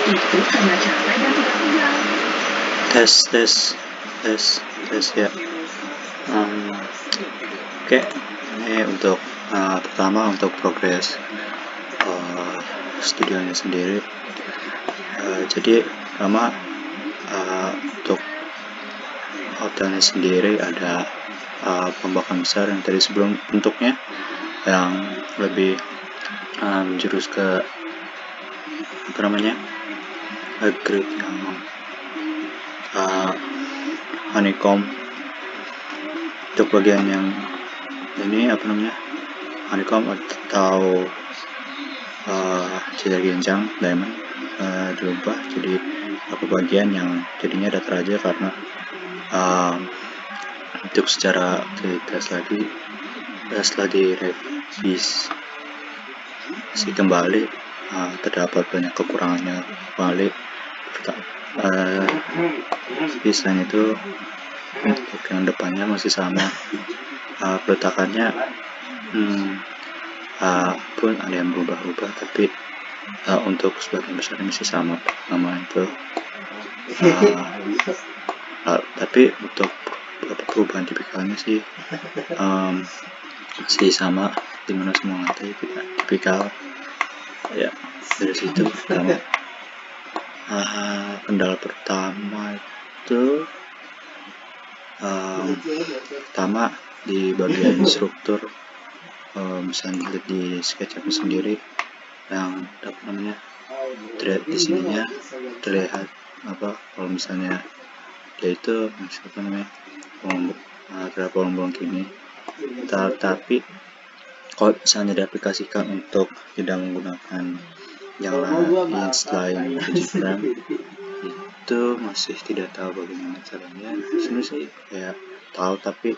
itu karena capek dan tidak tegang. Tes ya. Oke, ini untuk pertama untuk progres studionya sendiri. Jadi pertama untuk hotelnya sendiri ada pembakan besar yang tadi sebelum bentuknya yang lebih menjurus ke grade yang honeycomb. Untuk bagian yang ini honeycomb atau cedera ginjang diamond diubah jadi beberapa bagian yang jadinya datar aja karena untuk secara tes lagi setelah direvisi kembali terdapat banyak kekurangannya kembali. Selain itu untuk yang depannya masih sama, peletakannya pun ada yang berubah-ubah, tapi untuk sebagian besar masih sama nama itu. Tapi untuk perubahan tipikalnya sih masih sama, dimana semua lantai tidak tipikal ya. Dari situ kendala pertama itu pertama di bagian struktur. Misalnya lihat di SketchUp sendiri yang di sininya terlihat kalau misalnya dia itu terdapat bolong-bolong gini, tapi kalau misalnya diaplikasikan untuk tidak menggunakan yang lain selain frame, itu masih tidak tahu bagaimana caranya. Sebenarnya sih kayak tahu, tapi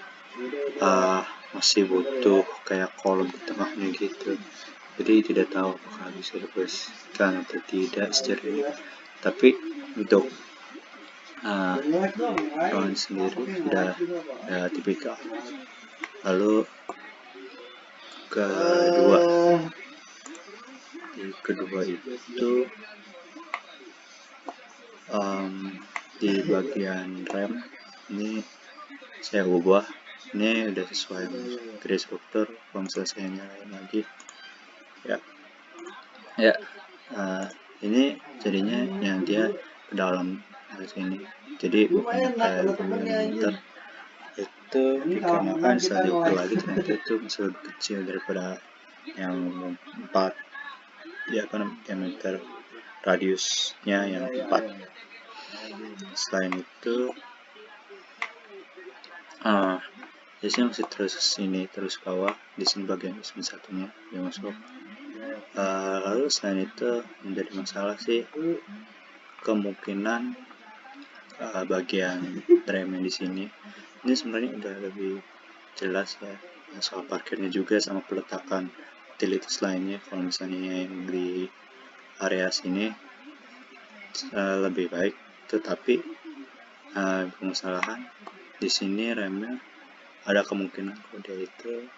masih butuh kayak kolom di tengahnya gitu, jadi tidak tahu apakah bisa diaplikasikan atau tidak secara ini. Tapi untuk ruangan sendiri sudah tipikal. Lalu kedua itu di bagian rem ini saya ubah, ini udah sesuai dari struktur. Kalau misalnya saya nyalain lagi ya ini jadinya yang dia ke dalam sini, jadi bukan kayak meter itu, dikarenakan setelah diukur lagi ternyata itu masih lebih kecil daripada yang 4 diameter radiusnya yang 4. Selain itu di sini masih terus bawah, di sini bagian satunya yang masuk. Lalu selain itu menjadi masalah sih kemungkinan bagian rem di sini. Ini sebenarnya udah lebih jelas ya soal parkirnya juga sama peletakan utilitas lainnya. Kalau misalnya yang di area sini lebih baik, tetapi permasalahan di sini remnya ada kemungkinan kalau dia itu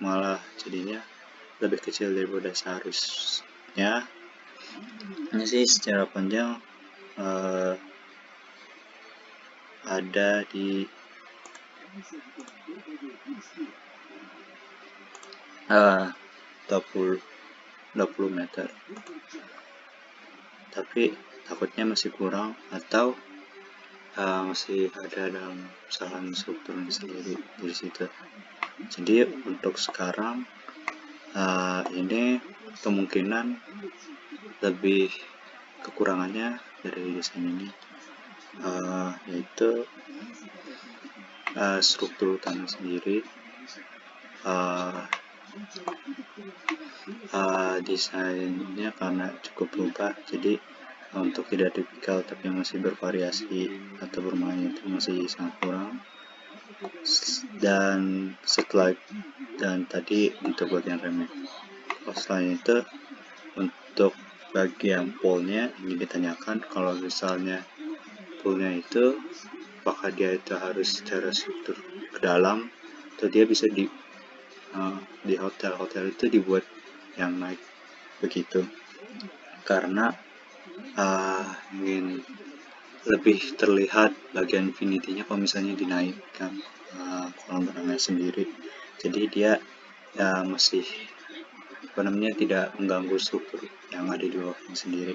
malah jadinya lebih kecil daripada seharusnya. Ini sih secara panjang ada di 20 meter, tapi takutnya masih kurang atau masih ada dalam kesalahan strukturnya sendiri di situ. Jadi untuk sekarang ini kemungkinan lebih kekurangannya dari desain ini yaitu struktur tanah sendiri. Desainnya karena cukup berubah, jadi untuk tidak tipikal tapi masih bervariasi atau bermain itu masih sangat kurang. Dan tadi untuk bagian remnya. Selain itu untuk bagian poolnya ini ditanyakan, kalau misalnya poolnya itu apakah dia itu harus secara struktur ke dalam atau dia bisa di hotel itu dibuat yang naik begitu, karena Mungkin lebih terlihat bagian infinity-nya kalau misalnya dinaikkan kolam renangnya sendiri. Jadi dia ya masih tidak mengganggu struktur yang ada di bawahnya sendiri.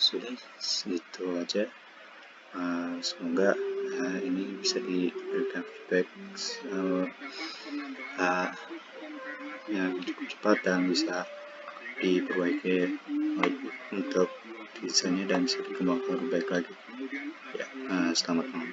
Sudah segitu aja. Semoga ini bisa diberikan feedback yang cukup cepat dan bisa diperbaiki lagi untuk desainnya dan bisa dikembangkan lebih baik lagi. Ya, selamat malam.